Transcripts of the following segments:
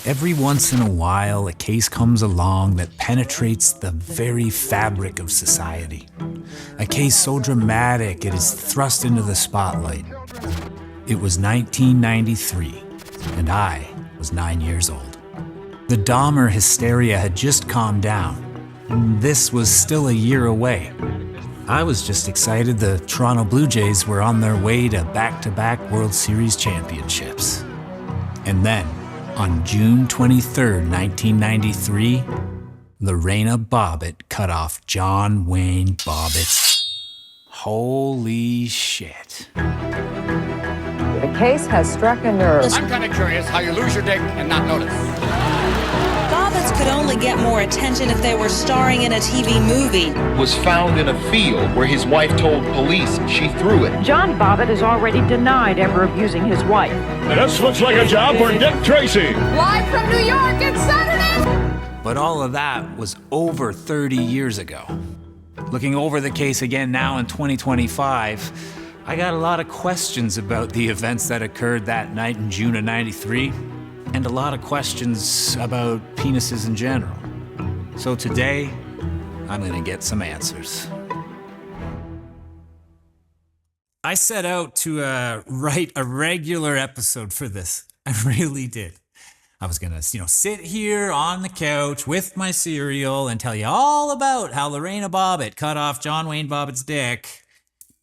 Every once in a while, a case comes along that penetrates the very fabric of society. A case so dramatic it is thrust into the spotlight. It was 1993, and I was 9 years old. The Dahmer hysteria had just calmed down. This was still a year away. I was just excited the Toronto Blue Jays were on their way to back-to-back World Series championships. And then, on June 23rd, 1993, Lorena Bobbitt cut off John Wayne Bobbitt's. Holy shit. The case has struck a nerve. I'm kind of curious how you lose your dick and not notice. Bobbitts could only get more attention if they were starring in a TV movie. Was found in a field where his wife told police she threw it. John Bobbitt has already denied ever abusing his wife. This looks like a job for Dick Tracy. Live from New York, it's Saturday! But all of that was over 30 years ago. Looking over the case again now in 2025, I got a lot of questions about the events that occurred that night in June of '93, and a lot of questions about penises in general. So today, I'm gonna get some answers. I set out to write a regular episode for this. I really did. I was gonna, sit here on the couch with my cereal and tell you all about how Lorena Bobbitt cut off John Wayne Bobbitt's dick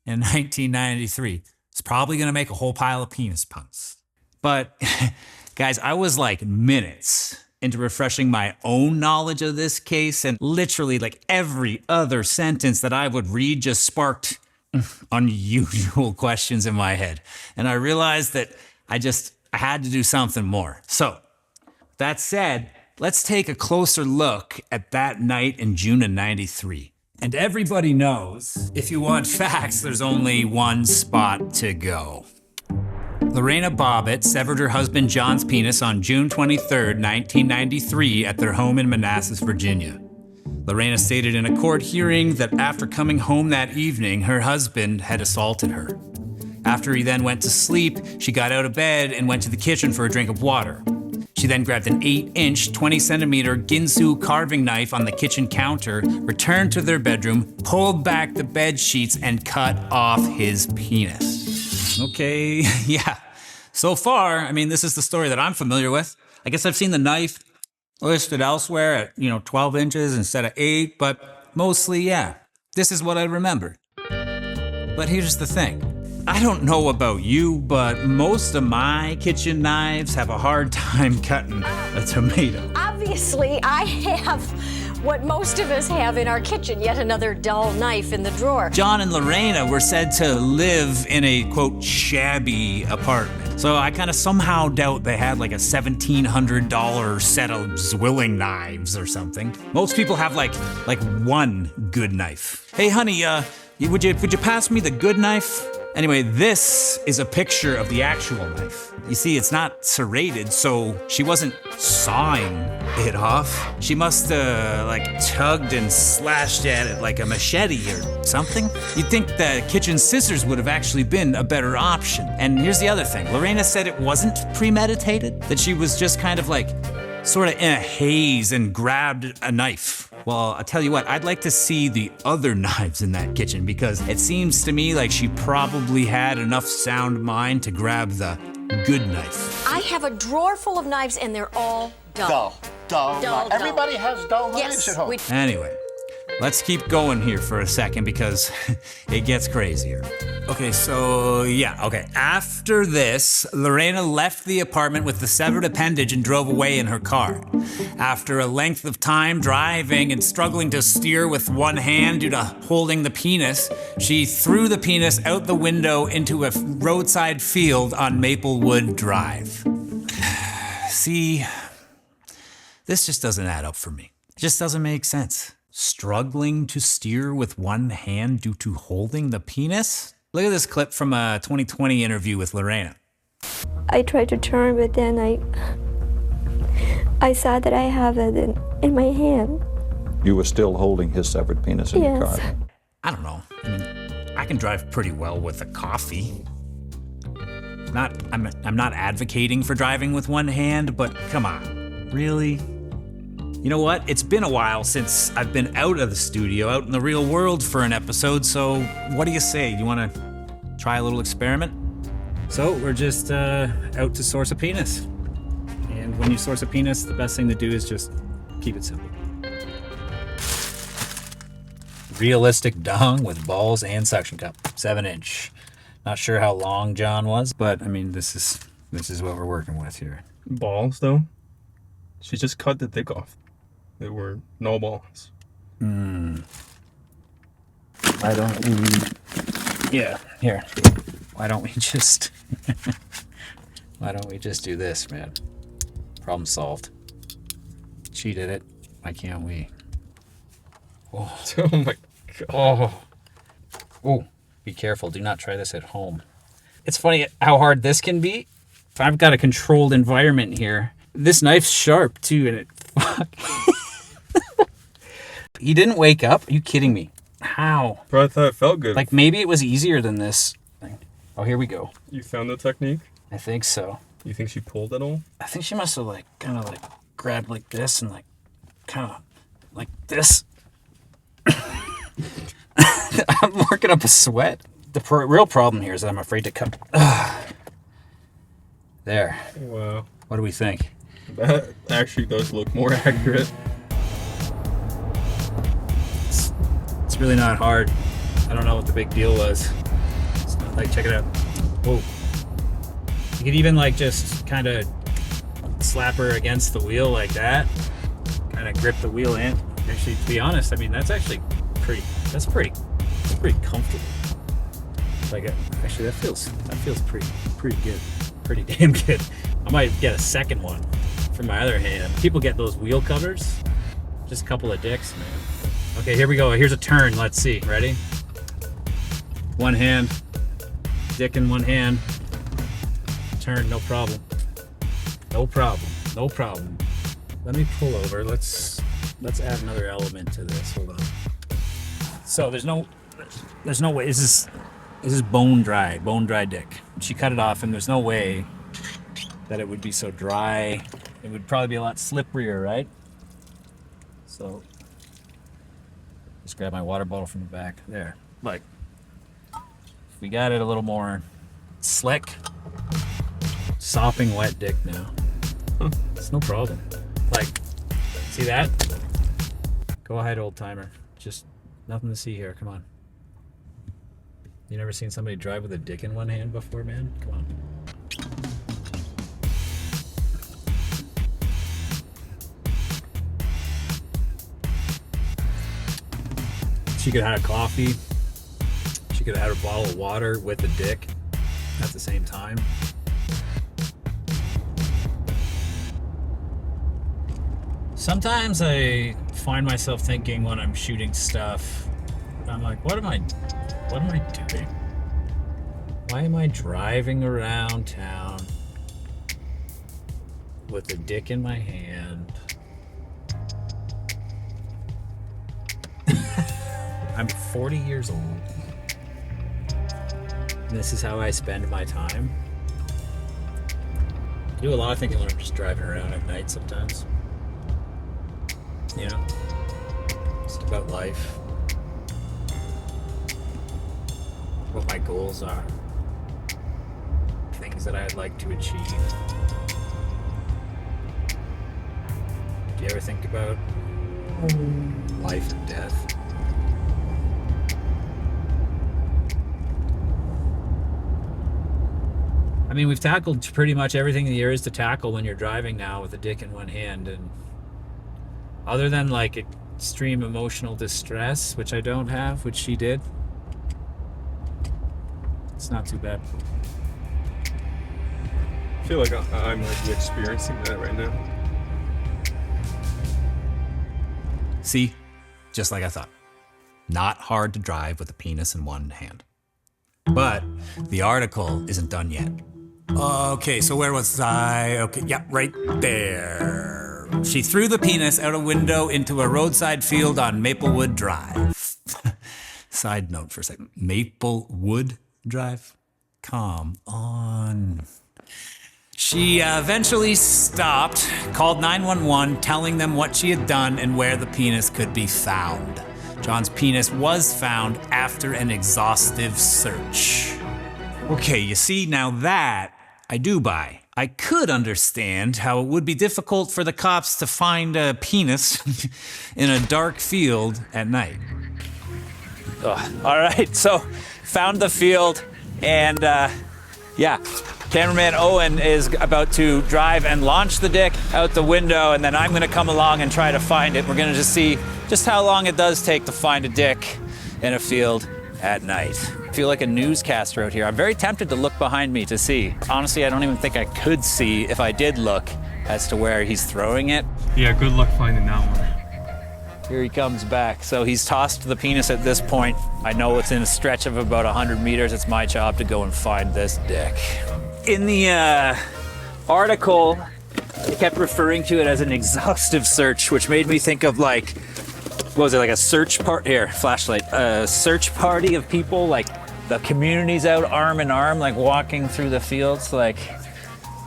in 1993. It's probably gonna make a whole pile of penis puns. But guys, I was like minutes into refreshing my own knowledge of this case, and literally like every other sentence that I would read just sparked unusual questions in my head. And I realized that I had to do something more. So, that said, let's take a closer look at that night in June of '93. And everybody knows, if you want facts, there's only one spot to go. Lorena Bobbitt severed her husband John's penis on June 23rd, 1993 at their home in Manassas, Virginia. Lorena stated in a court hearing that after coming home that evening, her husband had assaulted her. After he then went to sleep, she got out of bed and went to the kitchen for a drink of water. She then grabbed an 8-inch, 20-centimeter Ginsu carving knife on the kitchen counter, returned to their bedroom, pulled back the bed sheets, and cut off his penis. Okay, yeah. So far, this is the story that I'm familiar with. I guess I've seen the knife listed elsewhere at, 12 inches instead of 8, but mostly, yeah. This is what I remember. But here's the thing. I don't know about you, but most of my kitchen knives have a hard time cutting a tomato. Obviously, I have what most of us have in our kitchen, yet another dull knife in the drawer. John and Lorena were said to live in a, quote, shabby apartment. So I kind of somehow doubt they had like a $1,700 set of Zwilling knives or something. Most people have like one good knife. Hey, honey, would you pass me the good knife? Anyway, this is a picture of the actual knife. You see, it's not serrated, so she wasn't sawing it off. She must tugged and slashed at it like a machete or something. You'd think the kitchen scissors would have actually been a better option. And here's the other thing. Lorena said it wasn't premeditated, that she was just kind of sort of in a haze and grabbed a knife. Well, I'll tell you what, I'd like to see the other knives in that kitchen because it seems to me like she probably had enough sound mind to grab the good knife. I have a drawer full of knives and they're all dull. Dull. Everybody has dull knives at home. Anyway, let's keep going here for a second because it gets crazier. Okay, after this, Lorena left the apartment with the severed appendage and drove away in her car. After a length of time driving and struggling to steer with one hand due to holding the penis, she threw the penis out the window into a roadside field on Maplewood Drive. See, this just doesn't add up for me. It just doesn't make sense. Struggling to steer with one hand due to holding the penis? Look at this clip from a 2020 interview with Lorena. I tried to turn, but then I saw that I have it in my hand. You were still holding his severed penis in your car? I don't know. I can drive pretty well with a coffee. I'm not advocating for driving with one hand, but come on. Really? You know what? It's been a while since I've been out of the studio, out in the real world for an episode, so what do you say? You want to try a little experiment? So we're just out to source a penis. And when you source a penis, the best thing to do is just keep it simple. Realistic dong with balls and suction cup, 7-inch. Not sure how long John was, but I mean, this is what we're working with here. Balls, though? She just cut the dick off. There were no balls. Why don't we... Yeah, here. Why don't we just... Why don't we just do this, man? Problem solved. She did it. Why can't we? Oh, oh my God. Oh, be careful. Do not try this at home. It's funny how hard this can be. If I've got a controlled environment here, this knife's sharp too, and it... Fuck. He didn't wake up? Are you kidding me? How? Bro, I thought it felt good. Like, maybe it was easier than this thing. Oh, here we go. You found the technique? I think so. You think she pulled it all? I think she must have, like, kind of, like, grabbed like this and, like, kind of like this. I'm working up a sweat. The real problem here is that I'm afraid to cut. There. Wow. What do we think? That actually does look more accurate. It's really not hard. I don't know what the big deal was. It's not like, check it out. Whoa. You could even like just kind of slap her against the wheel like that. Kind of grip the wheel in. Actually, to be honest, I mean, that's actually pretty comfortable. Like, actually, that feels pretty good. Pretty damn good. I might get a second one for my other hand. People get those wheel covers. Just a couple of dicks, man. Okay, here we go. Here's a turn. Let's see. Ready? One hand. Dick in one hand. Turn, no problem. No problem. No problem. Let me pull over. Let's add another element to this. Hold on. So there's no way. This is bone dry dick. She cut it off, and there's no way that it would be so dry. It would probably be a lot slipperier, right? So just grab my water bottle from the back. There. Like, we got it a little more slick. Sopping wet dick now. It's no problem. Like, see that? Go ahead, old timer. Just nothing to see here. Come on. You never seen somebody drive with a dick in one hand before, man? Come on. She could have had a coffee. She could have had a bottle of water with a dick at the same time. Sometimes I find myself thinking when I'm shooting stuff, I'm like, what am I doing? Why am I driving around town with a dick in my hand? I'm 40 years old. This is how I spend my time. I do a lot of thinking when I'm just driving around at night sometimes. You know, just about life. What my goals are. Things that I'd like to achieve. Do you ever think about life and death? I mean, we've tackled pretty much everything there is to tackle when you're driving now with a dick in one hand, and other than like extreme emotional distress, which I don't have, which she did, it's not too bad. I feel like I might be experiencing that right now. See? Just like I thought. Not hard to drive with a penis in one hand. But the article isn't done yet. Okay, so where was I? Okay, yeah, right there. She threw the penis out a window into a roadside field on Maplewood Drive. Side note for a second. Maplewood Drive? Come on. She eventually stopped, called 911, telling them what she had done and where the penis could be found. John's penis was found after an exhaustive search. Okay, you see, now that I do buy. I could understand how it would be difficult for the cops to find a penis in a dark field at night. All right, so found the field, and cameraman Owen is about to drive and launch the dick out the window, and then I'm gonna come along and try to find it. We're gonna just see just how long it does take to find a dick in a field at night. I feel like a newscaster out here. I'm very tempted to look behind me to see. Honestly, I don't even think I could see if I did look as to where he's throwing it. Yeah, good luck finding that one. Here he comes back. So he's tossed the penis at this point. I know it's in a stretch of about 100 meters. It's my job to go and find this dick. In the article, they kept referring to it as an exhaustive search, which made me think of like, what was it, like a search party? Here, flashlight. A search party of people, like the community's out arm in arm, like walking through the fields. Like,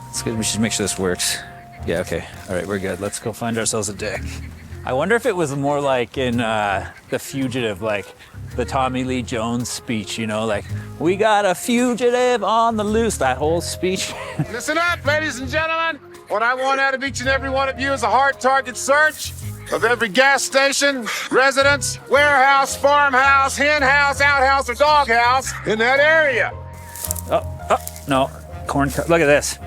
it's good. We should make sure this works. Yeah, okay. All right, we're good. Let's go find ourselves a dick. I wonder if it was more like in The Fugitive, like the Tommy Lee Jones speech, you know, like, we got a fugitive on the loose, that whole speech. Listen up, ladies and gentlemen. What I want out of each and every one of you is a hard target search of every gas station, residence, warehouse, farmhouse, hen house, outhouse, or doghouse in that area. No, corn, look at this.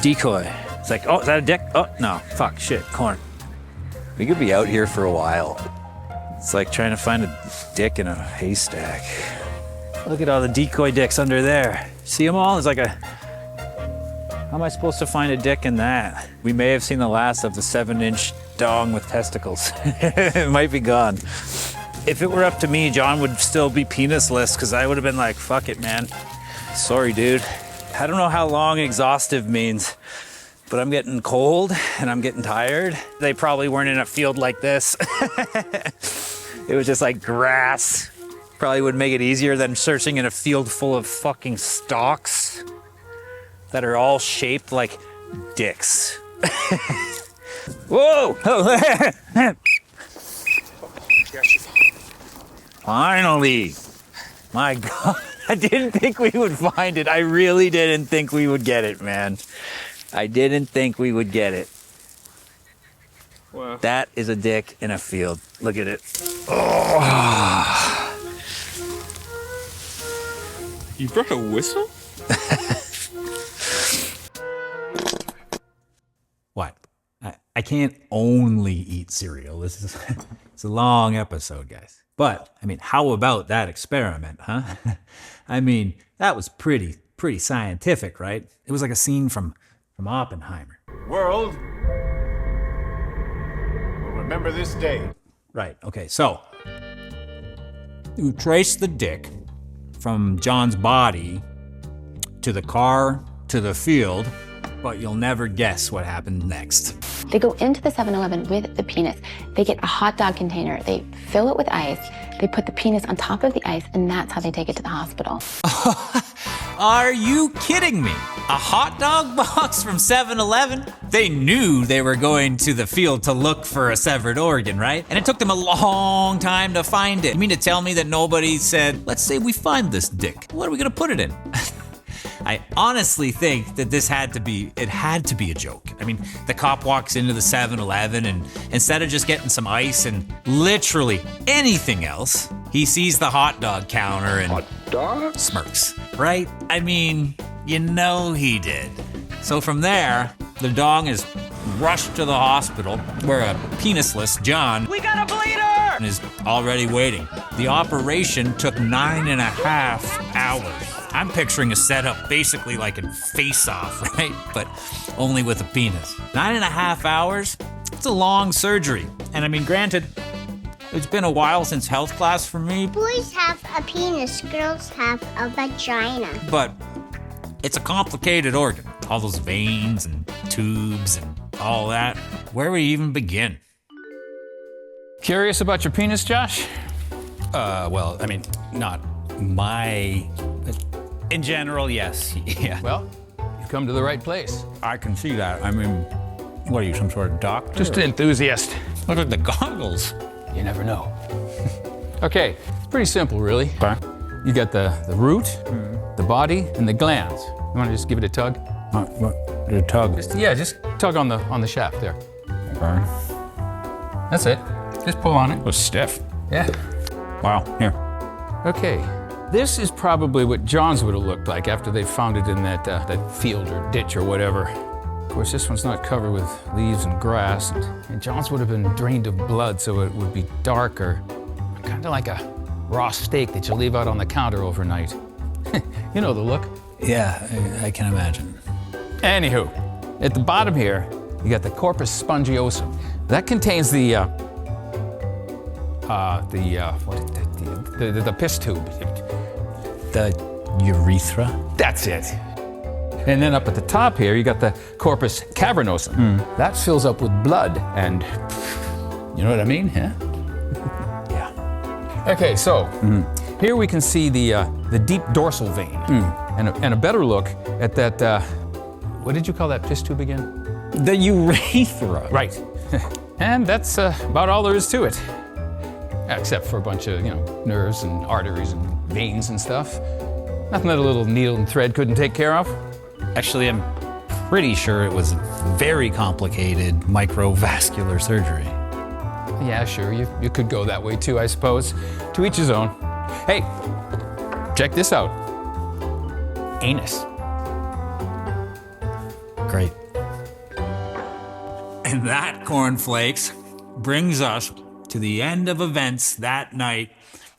Decoy. It's like, oh, is that a dick? Oh, no, fuck, shit, corn. We could be out here for a while. It's like trying to find a dick in a haystack. Look at all the decoy dicks under there. See them all? It's like a... How am I supposed to find a dick in that? We may have seen the last of the 7-inch dong with testicles. It might be gone. If it were up to me, John would still be penisless, because I would have been like, fuck it, man. Sorry, dude. I don't know how long exhaustive means, but I'm getting cold and I'm getting tired. They probably weren't in a field like this. It was just like grass. Probably would make it easier than searching in a field full of fucking stalks that are all shaped like dicks. Whoa! Finally! My God, I didn't think we would find it. I really didn't think we would get it, man. I didn't think we would get it. Wow. That is a dick in a field. Look at it. Oh. You brought a whistle? What? I can't only eat cereal. This is it's a long episode, guys. But, I mean, how about that experiment, huh? I mean, that was pretty scientific, right? It was like a scene from Oppenheimer. World will remember this day. Right, okay, so you trace the dick from John's body to the car to the field, but you'll never guess what happened next. They go into the 7-Eleven with the penis. They get a hot dog container. They fill it with ice. They put the penis on top of the ice, and that's how they take it to the hospital. Are you kidding me? A hot dog box from 7-Eleven? They knew they were going to the field to look for a severed organ, right? And it took them a long time to find it. You mean to tell me that nobody said, let's say we find this dick. What are we gonna put it in? I honestly think that it had to be a joke. I mean, the cop walks into the 7-Eleven and instead of just getting some ice and literally anything else, he sees the hot dog counter and Hot dog? smirks, right? I mean, you know he did. So from there, the dong is rushed to the hospital where a penisless John We got a bleeder! is already waiting. The operation took 9.5 hours. I'm picturing a setup basically like in Face Off, right? But only with a penis. 9.5 hours? It's a long surgery. And I mean, granted, it's been a while since health class for me. Boys have a penis, girls have a vagina. But it's a complicated organ. All those veins and tubes and all that. Where do we even begin? Curious about your penis, Josh? Well, I mean, not my... In general, yes. Yeah. Well, you've come to the right place. I can see that. I mean, what are you, some sort of doctor? Just an enthusiast. Look at the goggles. You never know. Okay, it's pretty simple, really. Okay. You got the root, the body, and the glands. You want to just give it a tug? What? A tug? Just tug on the shaft there. Okay. That's it. Just pull on it. It was stiff. Yeah. Wow, here. Okay. This is probably what John's would have looked like after they found it in that field or ditch or whatever. Of course, this one's not covered with leaves and grass, and John's would have been drained of blood, so it would be darker, kind of like a raw steak that you leave out on the counter overnight. You know the look. Yeah, I can imagine. Anywho, at the bottom here, you got the corpus spongiosum. That contains the piss tube. The urethra? That's it. And then up at the top here, you got the corpus cavernosum. That fills up with blood, and you know what I mean, huh? Yeah. Okay, so here we can see the deep dorsal vein, and a better look at that. What did you call that piss tube again? The urethra. Right. And that's about all there is to it, except for a bunch of nerves and arteries and veins and stuff. Nothing that a little needle and thread couldn't take care of. Actually, I'm pretty sure it was very complicated microvascular surgery. Yeah, sure, you could go that way too, I suppose. To each his own. Hey, check this out. Anus. Great. And that, cornflakes, brings us to the end of events that night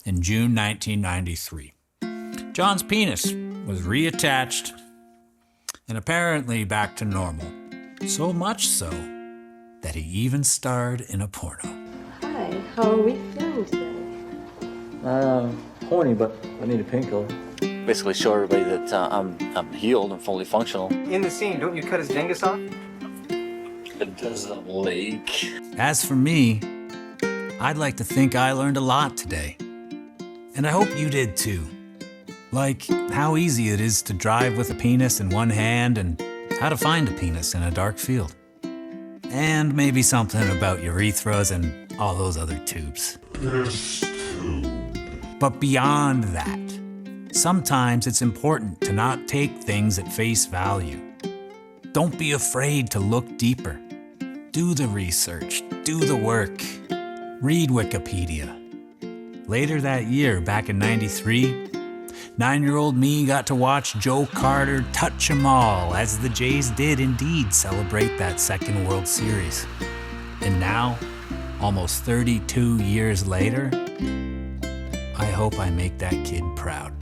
in June 1993. John's penis was reattached and apparently back to normal. So much so that he even starred in a porno. Hi, how are we feeling today? Horny, but I need a painkiller. Basically show everybody that I'm healed and fully functional. In the scene, don't you cut his dingus off? It doesn't leak. As for me, I'd like to think I learned a lot today. And I hope you did too. Like how easy it is to drive with a penis in one hand and how to find a penis in a dark field. And maybe something about urethras and all those other tubes. But beyond that, sometimes it's important to not take things at face value. Don't be afraid to look deeper. Do the research, do the work, read Wikipedia. Later that year, back in '93, 9-year-old me got to watch Joe Carter touch 'em all, as the Jays did indeed celebrate that second World Series. And now, almost 32 years later, I hope I make that kid proud.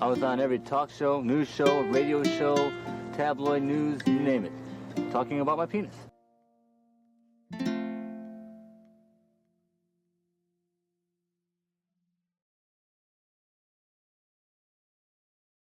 I was on every talk show, news show, radio show, tabloid news, you name it, talking about my penis.